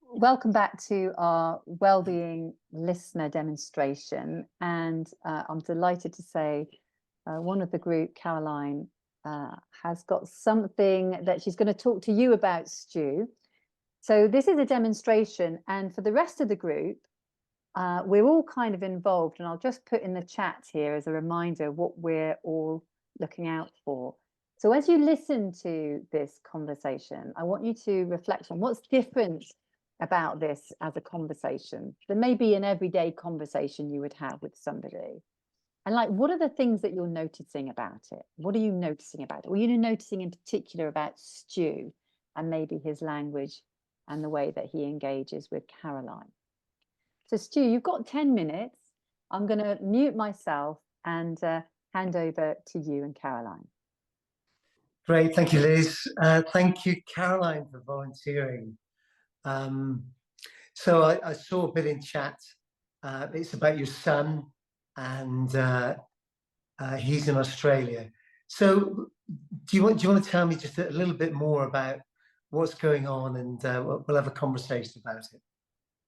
Welcome back to our Wellbeing listener demonstration. And I'm delighted to say one of the group, Caroline, has got something that she's going to talk to you about, Stu. So this is a demonstration. And for the rest of the group, we're all kind of involved. And I'll just put in the chat here as a reminder what we're all looking out for. So as you listen to this conversation, I want you to reflect on what's different about this as a conversation. There may be an everyday conversation you would have with somebody. And like, what are the things that you're noticing about it? What are you noticing about it? What are you noticing in particular about Stu and maybe his language and the way that he engages with Caroline? So Stu, you've got 10 minutes. I'm going to mute myself and hand over to you and Caroline. Great, thank you, Liz. Thank you, Caroline, for volunteering. So I saw a bit in chat. It's about your son, and he's in Australia. So do you want to tell me just a little bit more about what's going on, and we'll have a conversation about it.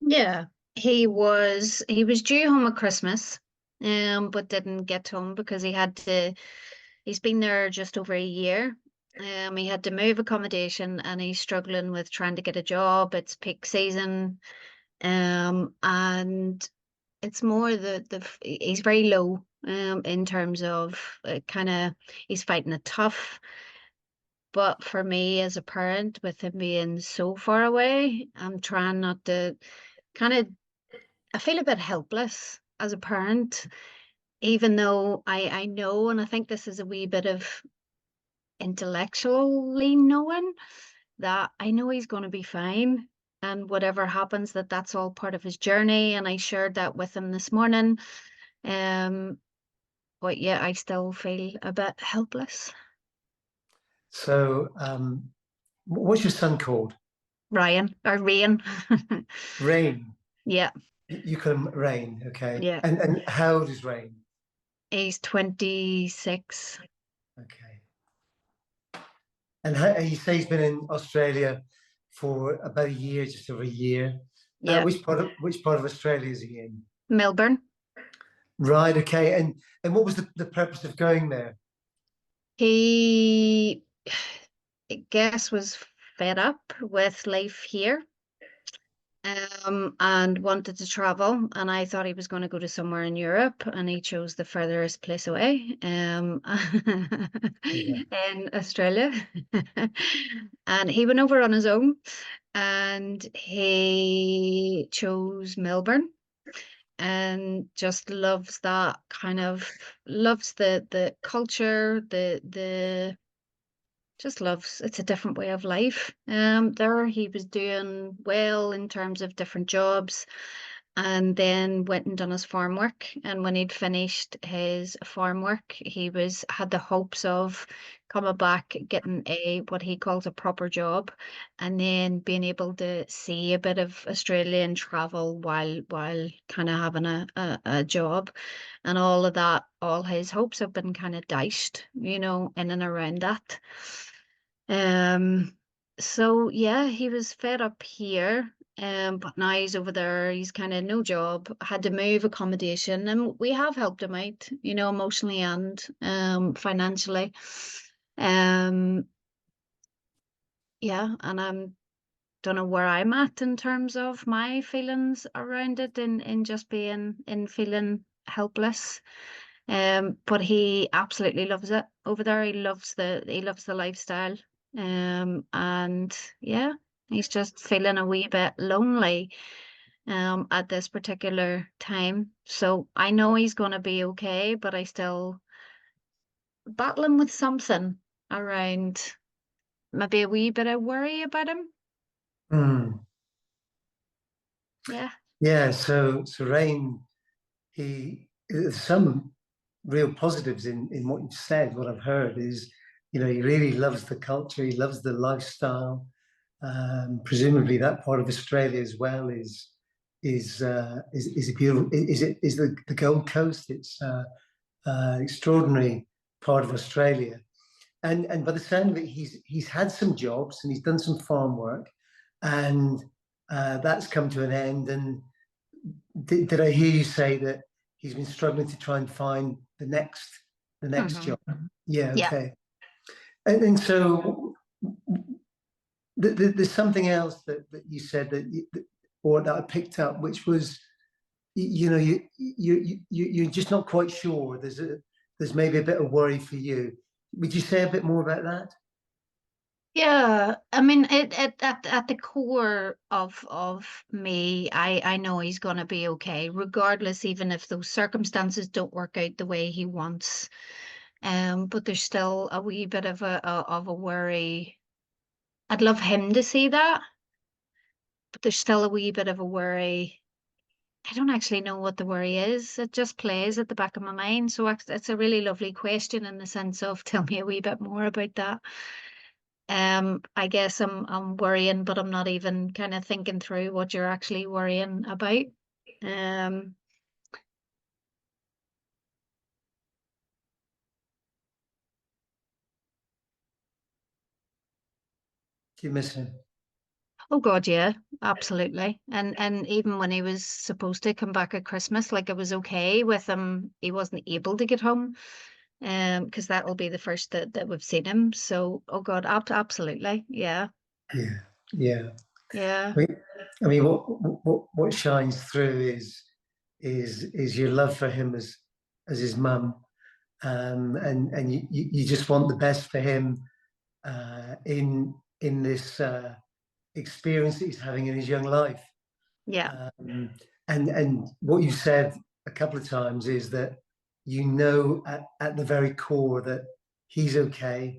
Yeah, he was due home at Christmas, but didn't get home because he's been there just over a year. He had to move accommodation, and he's struggling with trying to get a job. It's peak season, and it's more he's very low in terms of he's fighting it tough. But for me as a parent, with him being so far away, I'm trying not to I feel a bit helpless as a parent, even though I know, and I think this is a wee bit of intellectually knowing that I know he's going to be fine, and whatever happens, that's all part of his journey. And I shared that with him this morning. But yeah, I still feel a bit helpless. So what's your son called? Ryan, or Rain. Rain. Yeah. You call him Rain, okay. Yeah. And how old is Rain? He's 26. Okay. And you say he's been in Australia for about a year, just over a year. Yeah. Which part of Australia is he in? Melbourne. Right. Okay. And what was the purpose of going there? He, I guess, was fed up with life here, and wanted to travel. And I thought he was going to go to somewhere in Europe, and he chose the furthest place away, in Australia. And he went over on his own, and he chose Melbourne, and just loves that loves the culture, just loves, it's a different way of life. There he was doing well in terms of different jobs, and then went and done his farm work. And when he'd finished his farm work, he had the hopes of coming back, getting what he calls a proper job, and then being able to see a bit of Australia and travel while kind of having a job. And all of that, all his hopes have been kind of dashed, in and around that. So yeah, he was fed up here, but now he's over there. He's kind of no job, had to move accommodation, and we have helped him out, emotionally and financially. Yeah, and don't know where I'm at in terms of my feelings around it, in just feeling helpless. But he absolutely loves it over there. He loves the lifestyle. And yeah, he's just feeling a wee bit lonely at this particular time. So I know he's going to be okay, but I still battling with something around, maybe a wee bit of worry about him. Yeah. So Rain, there's some real positives in what you've said. What I've heard is, he really loves the culture, he loves the lifestyle. Presumably that part of Australia as well is a beautiful, is the Gold Coast. It's extraordinary part of Australia, and by the sound of it, he's had some jobs and he's done some farm work, and That's come to an end. And did I hear you say that he's been struggling to try and find the next job? Yeah, Yeah. okay. And so there's something else that you said or that I picked up, which was, you're just not quite sure. There's maybe a bit of worry for you. Would you say a bit more about that? Yeah, I mean, at the core of me, I know he's gonna be okay, regardless, even if those circumstances don't work out the way he wants. But there's still a wee bit of a worry. I'd love him to see that, but there's still a wee bit of a worry. I don't actually know what the worry is. It just plays at the back of my mind. So it's a really lovely question in the sense of tell me a wee bit more about that. I guess I'm worrying, but I'm not even kind of thinking through what you're actually worrying about. Um, Do you miss him? oh God, yeah, absolutely. And even when he was supposed to come back at Christmas, like it was okay with him, he wasn't able to get home. Because that will be the first that we've seen him. So, oh God, absolutely, yeah, Yeah, yeah. yeah. I mean, what shines through is your love for him as his mum, and you just want the best for him in this experience that he's having in his young life. Yeah. And what you said a couple of times is that at the very core that he's okay,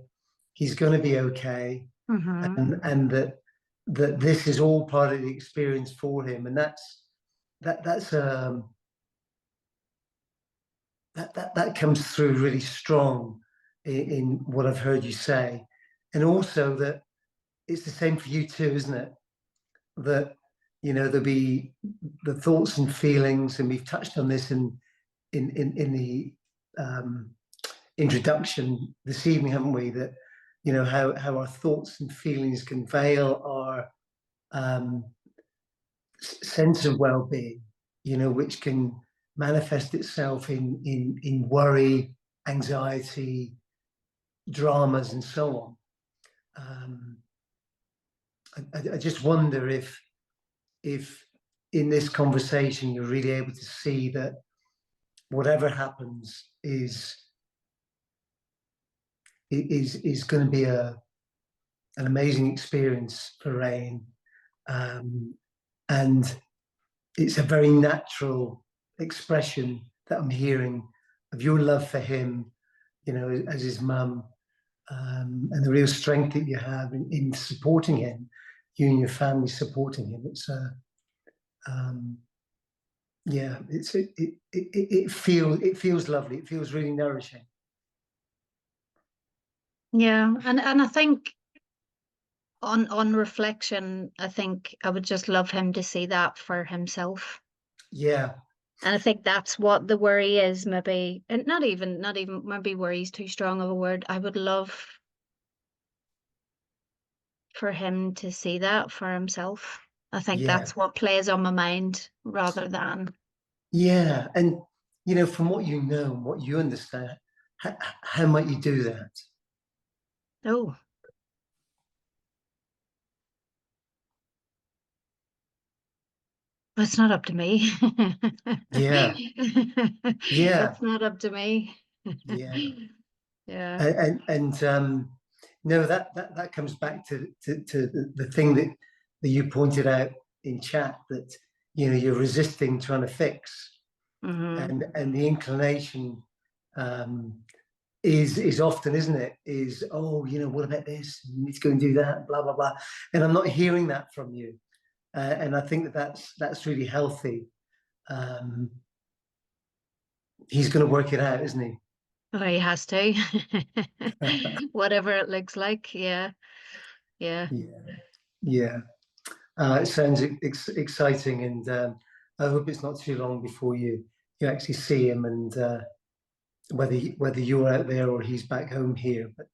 he's going to be okay, and that this is all part of the experience for him, and that comes through really strong in what I've heard you say, and also that it's the same for you too, isn't it? That there'll be the thoughts and feelings, and we've touched on this in the introduction this evening, haven't we? That how our thoughts and feelings can veil our sense of well-being, which can manifest itself in worry, anxiety, dramas, and so on. I just wonder if in this conversation you're really able to see that whatever happens is going to be an amazing experience for Rain, and it's a very natural expression that I'm hearing of your love for him, as his mum, and the real strength that you have in supporting him, you and your family supporting him. It's yeah, it feels lovely. It feels really nourishing. Yeah, and I think on reflection, I think I would just love him to see that for himself. Yeah, And I think that's what the worry is, maybe, and not even maybe worry is too strong of a word. I would love for him to see that for himself. I think yeah, that's what plays on my mind rather than, yeah. And from what you know and what you understand, how might you do that? oh, it's not up to me. Yeah, yeah, It's not up to me. yeah. Yeah. And no, that comes back to the thing that you pointed out in chat, that you're resisting trying to fix, Mm-hmm. and the inclination is often, isn't it, is, oh, what about this, you need to go and do that, blah blah blah, and I'm not hearing that from you, and I think that's really healthy. um, he's going to work it out, isn't he? Well, he has to. Whatever it looks like. Yeah. Yeah. Yeah, yeah. It sounds exciting, and I hope it's not too long before you actually see him, and whether you're out there or he's back home here. But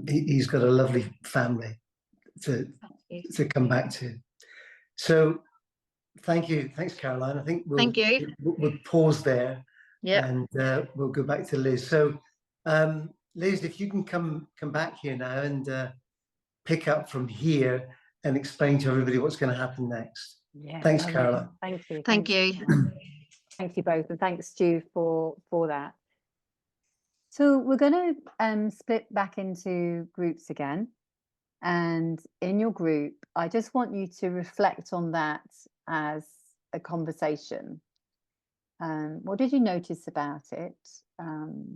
he's got a lovely family, to come back to. So thank you. Thanks, Caroline. I think Thank you. we'll pause there. Yeah. And we'll go back to Liz. So Liz, if you can come back here now and pick up from here and explain to everybody what's going to happen next. Yeah, Thanks, I will. Caroline. Thank you. Thank you. Thank you both, and thanks, Stu, for that. So we're going to split back into groups again. And in your group, I just want you to reflect on that as a conversation. What did you notice about it?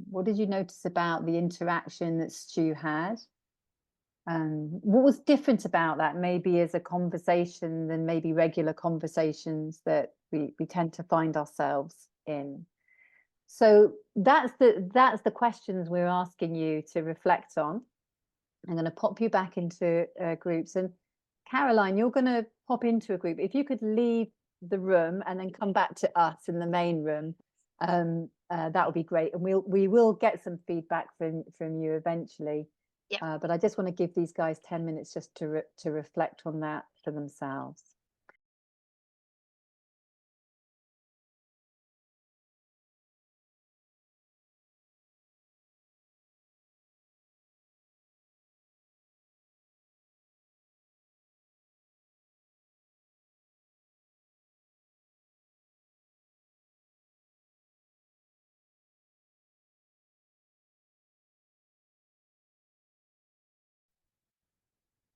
What did you notice about the interaction that Stu had? What was different about that, maybe as a conversation than maybe regular conversations that we tend to find ourselves in? So that's the questions we're asking you to reflect on. I'm going to pop you back into groups, and Caroline, you're going to pop into a group. If you could leave the room and then come back to us in the main room, that would be great, and we will get some feedback from you eventually. Yeah. But I just want to give these guys 10 minutes just to reflect on that for themselves.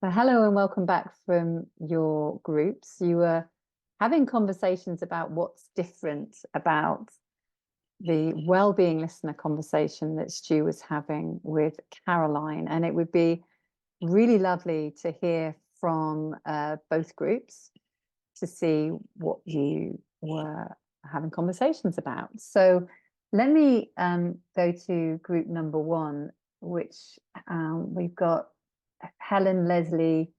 So hello and welcome back from your groups. You were having conversations about what's different about the Wellbeing listener conversation that Stu was having with Caroline. And it would be really lovely to hear from both groups to see what you were having conversations about. So let me go to group number one, which we've got Helen, Leslie,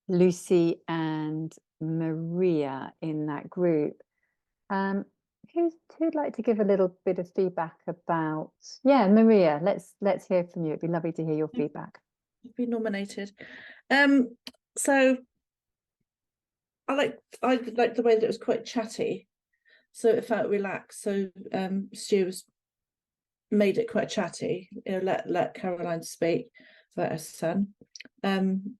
Lucy and Maria in that group. Who'd like to give a little bit of feedback about? Yeah, Maria, let's hear from you. It'd be lovely to hear your feedback. I've been nominated. So I like the way that it was quite chatty, so it felt relaxed. So Stu was made it quite chatty, let Caroline speak about her son, and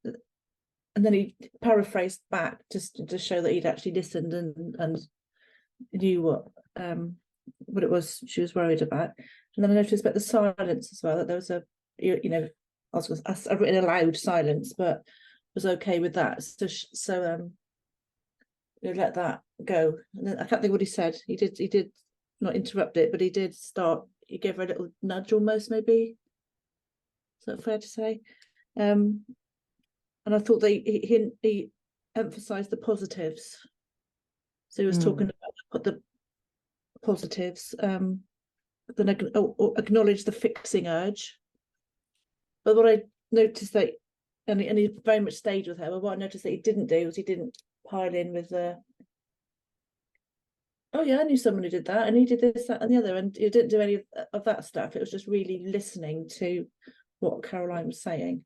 then he paraphrased back just to show that he'd actually listened and knew what it was she was worried about. And then I noticed about the silence as well, that there was a, I've written a loud silence, but was okay with that. So let that go. And then I can't think what he said. He did not interrupt it, but he did start. He gave her a little nudge almost, maybe. Is that fair to say? And I thought that he emphasised the positives. So he was talking about the positives, then acknowledge the fixing urge. But what I noticed that, and he very much stayed with her, but what I noticed that he didn't do was he didn't pile in with the, oh yeah, I knew someone who did that, and he did this, that, and the other, and he didn't do any of that stuff. It was just really listening to what Caroline was saying.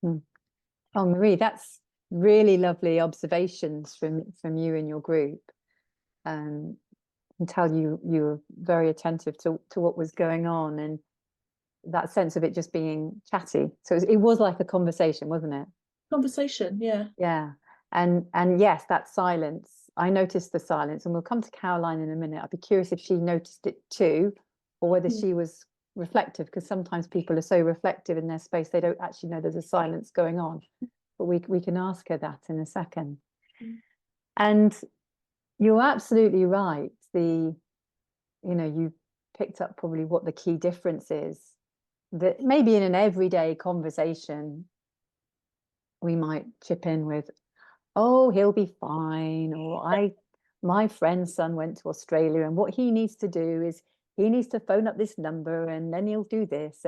Oh, Marie, that's really lovely observations from you and your group. I can tell you were very attentive to what was going on, and that sense of it just being chatty. So it was like a conversation, wasn't it? Conversation, yeah. Yeah. And yes, that silence. I noticed the silence, and we'll come to Caroline in a minute. I'd be curious if she noticed it too, or whether she was reflective, because sometimes people are so reflective in their space they don't actually know there's a silence going on. But we can ask her that in a second. And you're absolutely right. You picked up probably what the key difference is. That maybe in an everyday conversation, we might chip in with, oh, he'll be fine, or my friend's son went to Australia, and what he needs to do is he needs to phone up this number and then he'll do this.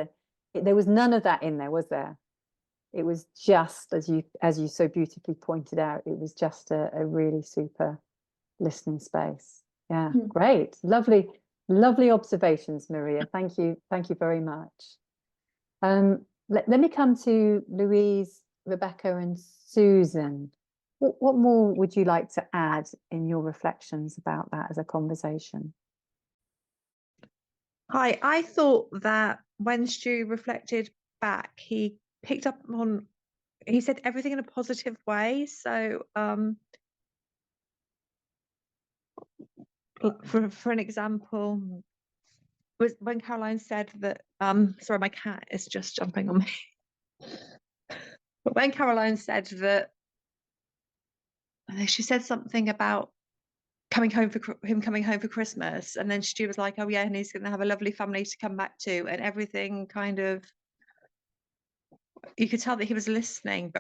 There was none of that in there, was there? It was just, as you so beautifully pointed out, it was just a really super listening space. Yeah, great. Lovely observations, Maria. Thank you very much. Let me come to Louise, Rebecca and Susan, what more would you like to add in your reflections about that as a conversation? Hi, I thought that when Stu reflected back, he picked up on, he said everything in a positive way. So for an example, was when Caroline said that, sorry, my cat is just jumping on me. But when Caroline said that, she said something about coming home for Christmas, and then Stu was like, oh yeah, and he's going to have a lovely family to come back to, and everything kind of, you could tell that he was listening,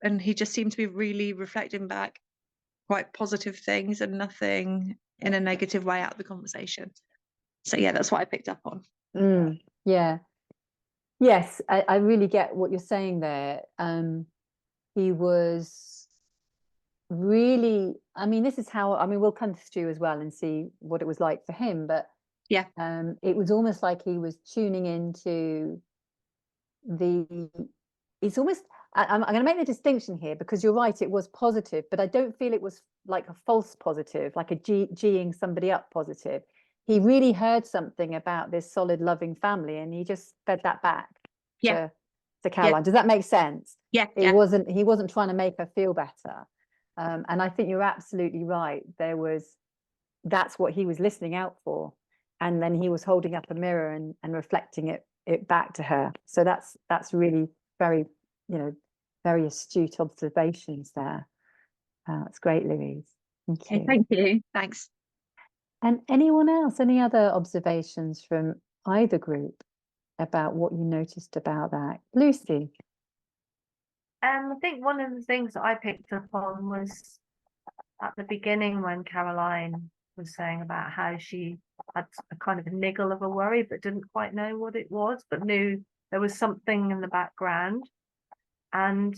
and he just seemed to be really reflecting back quite positive things and nothing in a negative way out of the conversation. So yeah, that's what I picked up on. Yeah. Yes, I really get what you're saying there. He was really, I mean, this is how, I mean, we'll come to Stu as well and see what it was like for him, but yeah, it was almost like he was tuning into it's almost, I'm going to make the distinction here, because you're right, it was positive, but I don't feel it was like a false positive, like a G-ing somebody up positive. He really heard something about this solid, loving family, and he just fed that back to Caroline. Does that make sense? Yeah. He wasn't trying to make her feel better. And I think you're absolutely right. That's what he was listening out for. And then he was holding up a mirror and reflecting it back to her. So that's really very, very astute observations there. That's great, Louise. Thank you. Thank you. Thanks. And anyone else, any other observations from either group about what you noticed about that? Lucy? I think one of the things that I picked up on was at the beginning when Caroline was saying about how she had a kind of a niggle of a worry, but didn't quite know what it was, but knew there was something in the background. And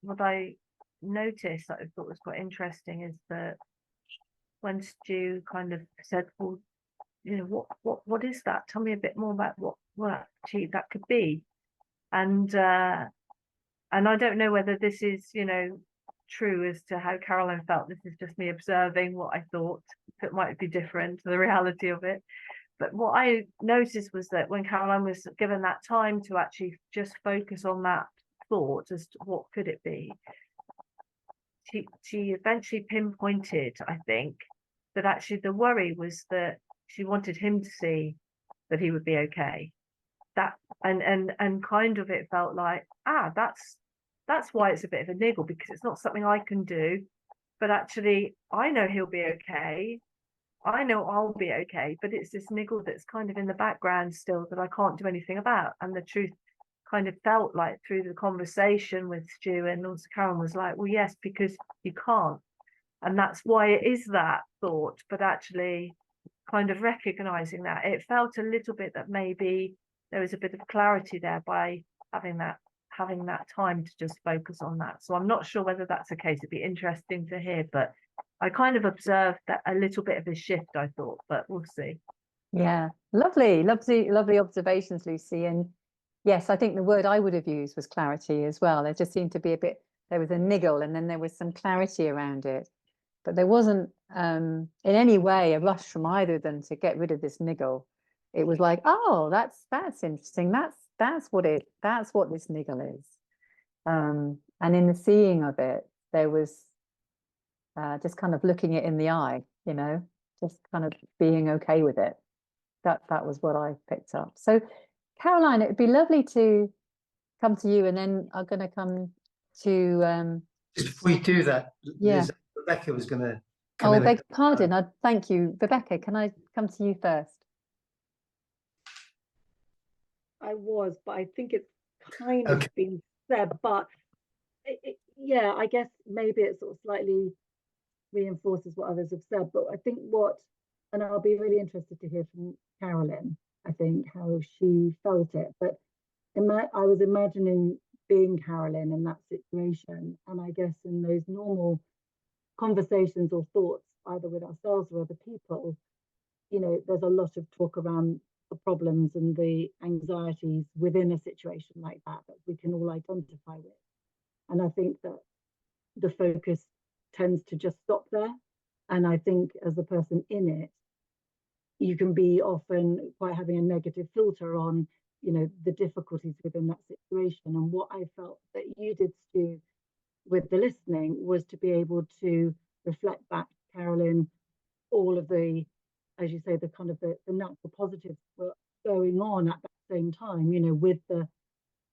what I noticed that I thought was quite interesting is that when Stu kind of said, well, what is that? Tell me a bit more about what actually that could be. And I don't know whether this is, true as to how Caroline felt. This is just me observing what I thought. It might be different to the reality of it. But what I noticed was that when Caroline was given that time to actually just focus on that thought as to what could it be, she eventually pinpointed, I think, that actually the worry was that she wanted him to see that he would be okay. That and kind of it felt like, that's why it's a bit of a niggle, because it's not something I can do, but actually I know he'll be okay. I know I'll be okay, but it's this niggle that's kind of in the background still that I can't do anything about. And the truth kind of felt like through the conversation with Stu and also Karen was like, well, yes, because you can't. And that's why it is that thought, but actually kind of recognizing that it felt a little bit that maybe there was a bit of clarity there by having that time to just focus on that. So I'm not sure whether that's the case. It'd be interesting to hear, but I kind of observed that a little bit of a shift, I thought, but we'll see. Yeah, lovely observations, Lucy. And yes, I think the word I would have used was clarity as well. There just seemed to be there was a niggle, and then there was some clarity around it. But there wasn't in any way a rush from either of them to get rid of this niggle. It was like, oh, that's interesting. That's what this niggle is. And in the seeing of it, there was just kind of looking it in the eye, just kind of being okay with it. That was what I picked up. So, Caroline, it'd be lovely to come to you, and then I'm going to come to. Just before you do that, yeah, Rebecca was going to. Oh, beg pardon. Thank you, Rebecca. Can I come to you first? I was, but I think it's kind of been said. But yeah, I guess maybe it sort of slightly reinforces what others have said. But I think and I'll be really interested to hear from Carolyn, I think, how she felt it. But I was imagining being Carolyn in that situation. And I guess in those normal conversations or thoughts, either with ourselves or other people, there's a lot of talk around the problems and the anxieties within a situation like that we can all identify with. And I think that the focus tends to just stop there. And I think as a person in it, you can be often quite having a negative filter on, you know, the difficulties within that situation. And what I felt that you did, Stu, with the listening was to be able to reflect back, Carolyn, all of the, as you say, the kind of the natural positives were going on at that same time, you know, with the,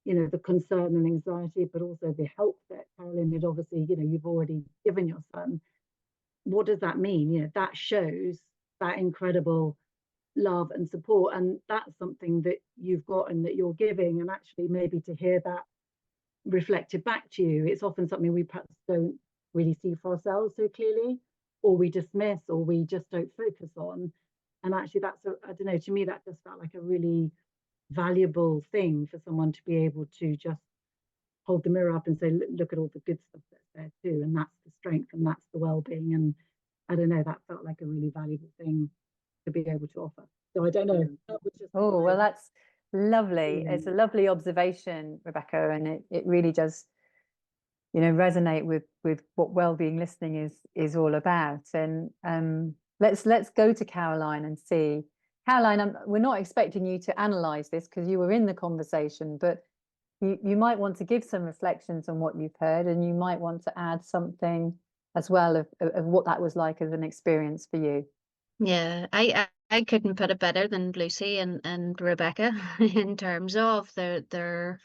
you know, the concern and anxiety, but also the help that Carolyn had obviously, you know, you've already given your son. What does that mean? You know, that shows that incredible love and support, and that's something that you've got and that you're giving. And actually, maybe to hear that reflected back to you, it's often something we perhaps don't really see for ourselves so clearly, or we dismiss, or we just don't focus on. And actually, that's a, I don't know, to me that just felt like a really valuable thing for someone to be able to just hold the mirror up and say, look at all the good stuff that's there too, and that's the strength, and that's the well-being. And I don't know, that felt like a really valuable thing to be able to offer. So I don't know. That was just Oh, well, that's lovely. It's a lovely observation, Rebecca, and it really does, you know, resonate with what well-being listening is all about. And let's go to Caroline and see. Caroline, we're not expecting you to analyze this because you were in the conversation, but you might want to give some reflections on what you've heard, and you might want to add something as well of what that was like as an experience for you. Yeah, I couldn't put it better than Lucy and Rebecca in terms of their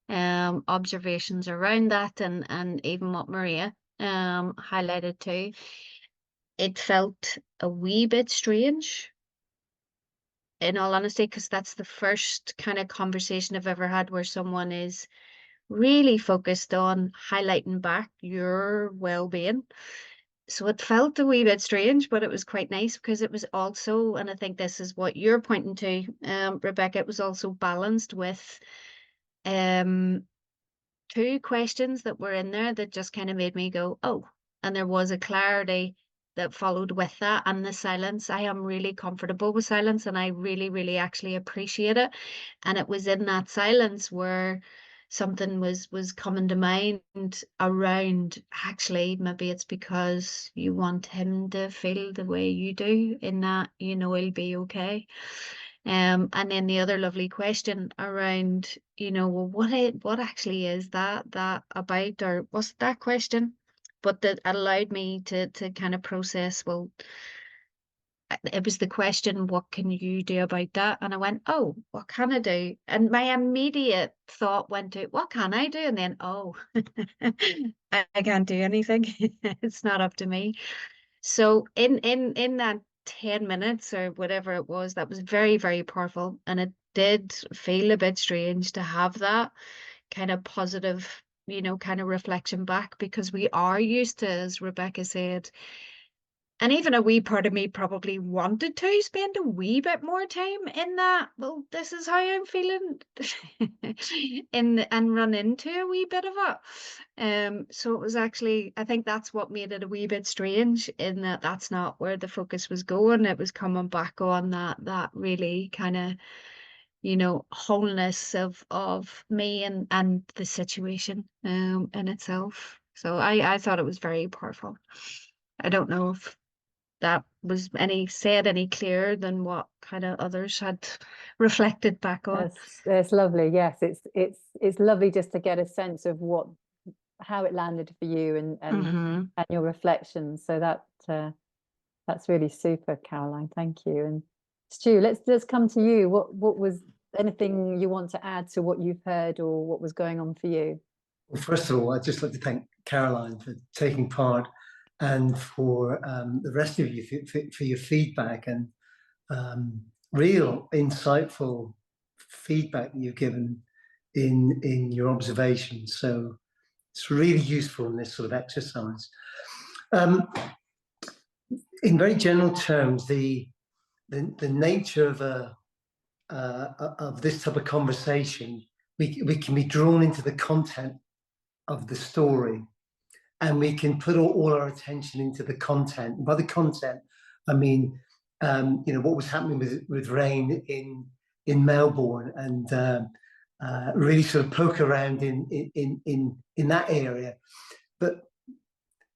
observations around that, and even what Maria highlighted too. It felt a wee bit strange, in all honesty, because that's the first kind of conversation I've ever had where someone is really focused on highlighting back your well-being. So it felt a wee bit strange, but it was quite nice because it was also, and I think this is what you're pointing to, Rebecca, it was also balanced with two questions that were in there that just kind of made me go, oh, and there was a clarity that followed with that, and the silence. I am really comfortable with silence, and I really, really actually appreciate it. And it was in that silence where something was coming to mind around, actually, maybe it's because you want him to feel the way you do, in that, you know, he'll be okay. And then the other lovely question around, you know, well, what actually is that about, or was that question? But that allowed me to kind of process, well, it was the question, what can you do about that? And I went, oh, what can I do? And my immediate thought went to, what can I do? And then, oh, I can't do anything. It's not up to me. So in that 10 minutes or whatever it was, that was very, very powerful. And it did feel a bit strange to have that kind of positive, you know, kind of reflection back, because we are used to, as Rebecca said, and even a wee part of me probably wanted to spend a wee bit more time in that, well, this is how I'm feeling, and run into a wee bit of it. So it was actually, I think that's what made it a wee bit strange, in that that's not where the focus was going. It was coming back on that really kind of, you know, wholeness of me and the situation in itself. So I thought it was very powerful. I don't know if that was any clearer than what kind of others had reflected back on. That's lovely. Yes, it's lovely just to get a sense of how it landed for you and your reflections. So that's really super, Caroline. Thank you. And Stu, let's come to you. What was anything you want to add to what you've heard, or what was going on for you? Well, first of all, I'd just like to thank Caroline for taking part, and for the rest of you for your feedback and real insightful feedback you've given in your observations. So it's really useful in this sort of exercise. In very general terms, the nature of this type of conversation, we can be drawn into the content of the story, and we can put all our attention into the content. And by the content, I mean, you know, what was happening with rain in Melbourne, and really sort of poke around in that area. But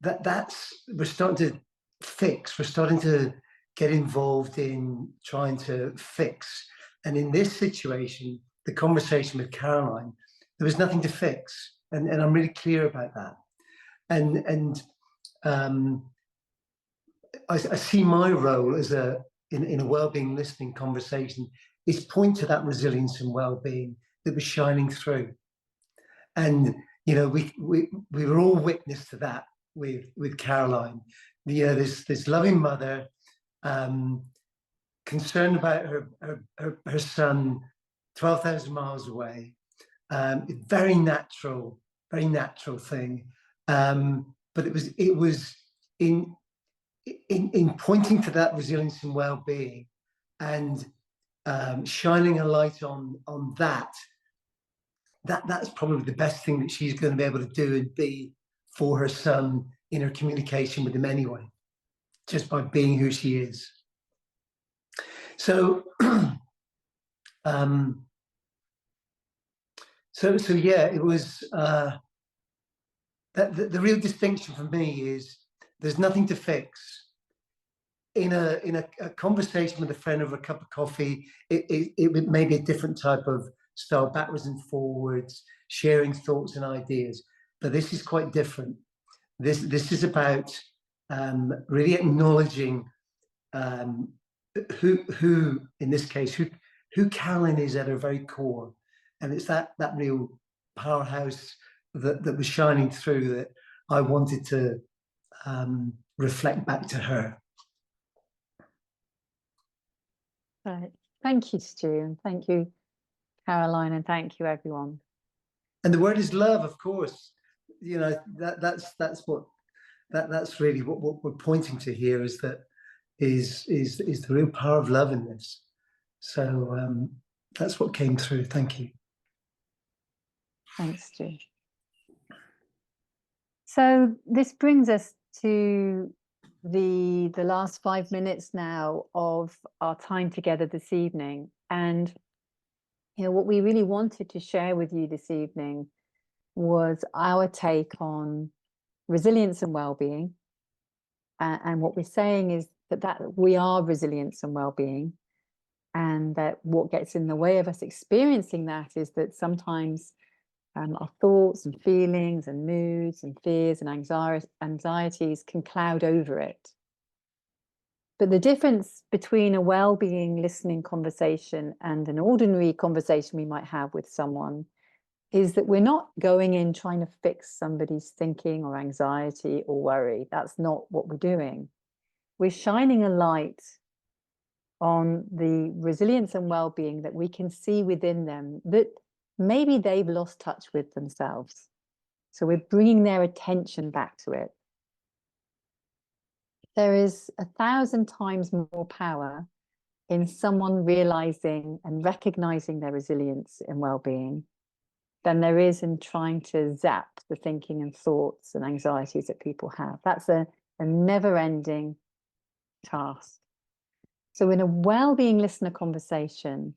we're starting to fix, we're starting to get involved in trying to fix. And in this situation, the conversation with Caroline, there was nothing to fix. And I'm really clear about that. And I see my role as in a wellbeing listening conversation is point to that resilience and well-being that was shining through. And you know, we were all witness to that with Caroline. You know, this loving mother, concerned about her son 12,000 miles away. Very natural thing. But it was in pointing to that resilience and well-being and shining a light on that's probably the best thing that she's going to be able to do and be for her son in her communication with him anyway, just by being who she is. So so yeah, it was the real distinction for me is there's nothing to fix. In a conversation with a friend over a cup of coffee, it may be a different type of style, backwards and forwards, sharing thoughts and ideas. But this is quite different. This is about really acknowledging who in this case who Caroline is at her very core, and it's that real powerhouse that was shining through that I wanted to reflect back to her. Right. Thank you, Stu, and thank you, Caroline, and thank you, everyone. And the word is love, of course. You know, that's really what we're pointing to here, is that is the real power of love in this. So that's what came through. Thank you. Thanks, Stu. So this brings us to the last 5 minutes now of our time together this evening. And you know, what we really wanted to share with you this evening was our take on resilience and well-being. And what we're saying is that we are resilience and well-being, and that what gets in the way of us experiencing that is that sometimes our thoughts and feelings and moods and fears and anxieties can cloud over it. But the difference between a well-being listening conversation and an ordinary conversation we might have with someone is that we're not going in trying to fix somebody's thinking or anxiety or worry. That's not what we're doing. We're shining a light on the resilience and well-being that we can see within them that maybe they've lost touch with themselves. So we're bringing their attention back to it. There is 1,000 times more power in someone realizing and recognizing their resilience and well-being than there is in trying to zap the thinking and thoughts and anxieties that people have. That's a never-ending task. So in a well-being listener conversation,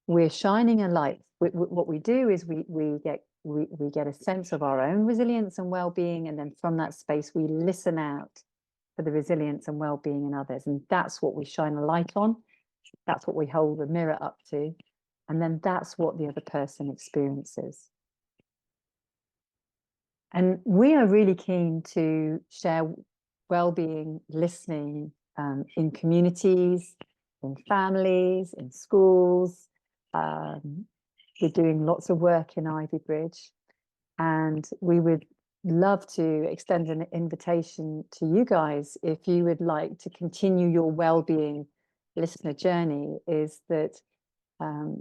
we're shining a light. What we do is we get a sense of our own resilience and well-being, and then from that space we listen out for the resilience and well-being in others, and that's what we shine a light on. That's what we hold the mirror up to, and then that's what the other person experiences. And we are really keen to share well-being listening in communities, in families, in schools. We're doing lots of work in Ivy Bridge, and we would love to extend an invitation to you guys if you would like to continue your well-being listener journey, is that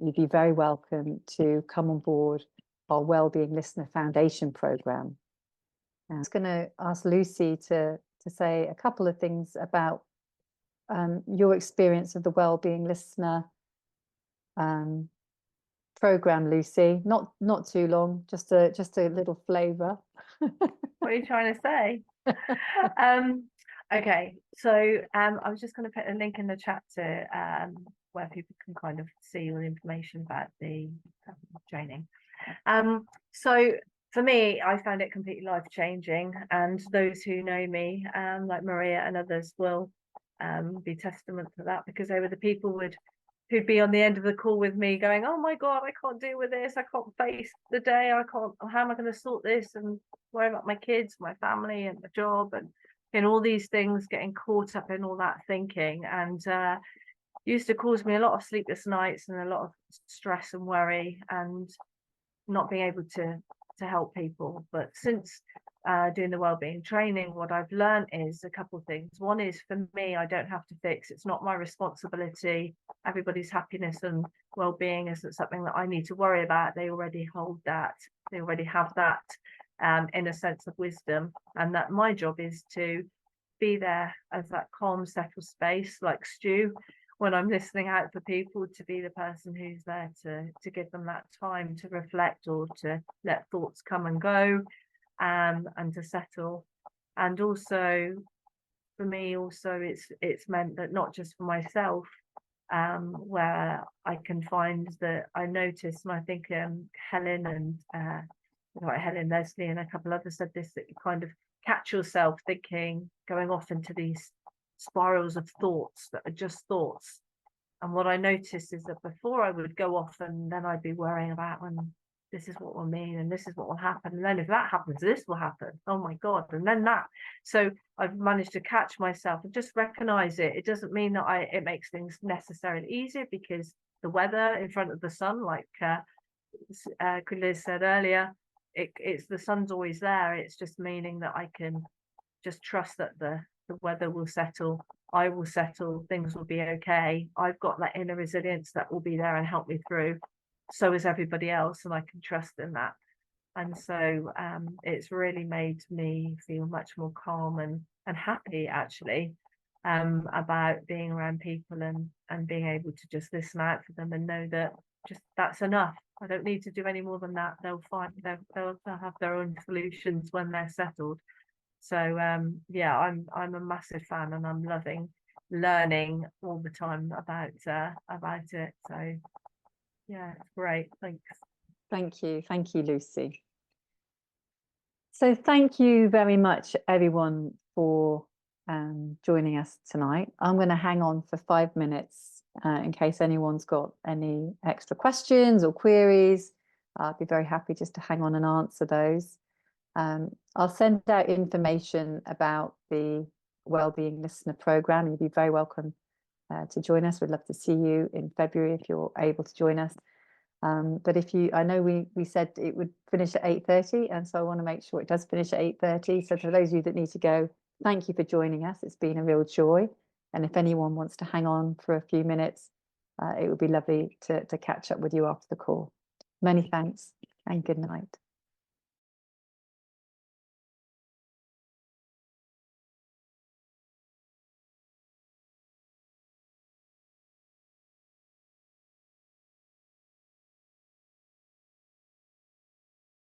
you'd be very welcome to come on board our Wellbeing Listener Foundation program. I was going to ask Lucy to say a couple of things about your experience of the Wellbeing Listener program, Lucy. Not too long, just a little flavour. What are you trying to say? Okay, so I was just going to put a link in the chat to where people can kind of see all the information about the training. So for me, I found it completely life-changing, and those who know me, like Maria and others, will be testament to that, because they were the people who'd be on the end of the call with me going, oh my God, I can't deal with this, I can't face the day, I can't, how am I going to sort this, and worry about my kids, my family and my job, and all these things, getting caught up in all that thinking, and used to cause me a lot of sleepless nights and a lot of stress and worry, and not being able to help people. But since doing the wellbeing training, what I've learned is a couple of things. One is, for me, I don't have to fix, it's not my responsibility. Everybody's happiness and well-being isn't something that I need to worry about. They already hold that, they already have that in a sense of wisdom, and that my job is to be there as that calm, settled space, like Stu, when I'm listening out for people, to be the person who's there to give them that time to reflect, or to let thoughts come and go, and to settle. And also, for me, also it's meant that not just for myself, where I can find that I notice, and I think Helen and Helen, Leslie, and a couple others said this, that you kind of catch yourself thinking, going off into these spirals of thoughts that are just thoughts. And what I noticed is that before I would go off, and then I'd be worrying about, when this is what will mean, and this is what will happen, and then if that happens, this will happen, oh my God, and then that. So I've managed to catch myself and just recognize it. It doesn't mean that it makes things necessarily easier, because the weather in front of the sun, like Liz said earlier, it's the sun's always there. It's just meaning that I can just trust that the weather will settle, I will settle, things will be okay. I've got that inner resilience that will be there and help me through. So is everybody else, and I can trust in that. And so it's really made me feel much more calm and happy, actually, about being around people and being able to just listen out for them and know that just that's enough. I don't need to do any more than that. They'll have their own solutions when they're settled. So yeah, I'm a massive fan, and I'm loving learning all the time about it. So yeah, it's great. Thanks. Thank you, Lucy. So thank you very much, everyone, for joining us tonight. I'm going to hang on for 5 minutes in case anyone's got any extra questions or queries. I'd be very happy just to hang on and answer those. I'll send out information about the Wellbeing Listener Programme. You'll be very welcome to join us. We'd love to see you in February if you're able to join us. But I know we said it would finish at 8:30, and so I want to make sure it does finish at 8:30. So for those of you that need to go, thank you for joining us. It's been a real joy. And if anyone wants to hang on for a few minutes, it would be lovely to catch up with you after the call. Many thanks and good night.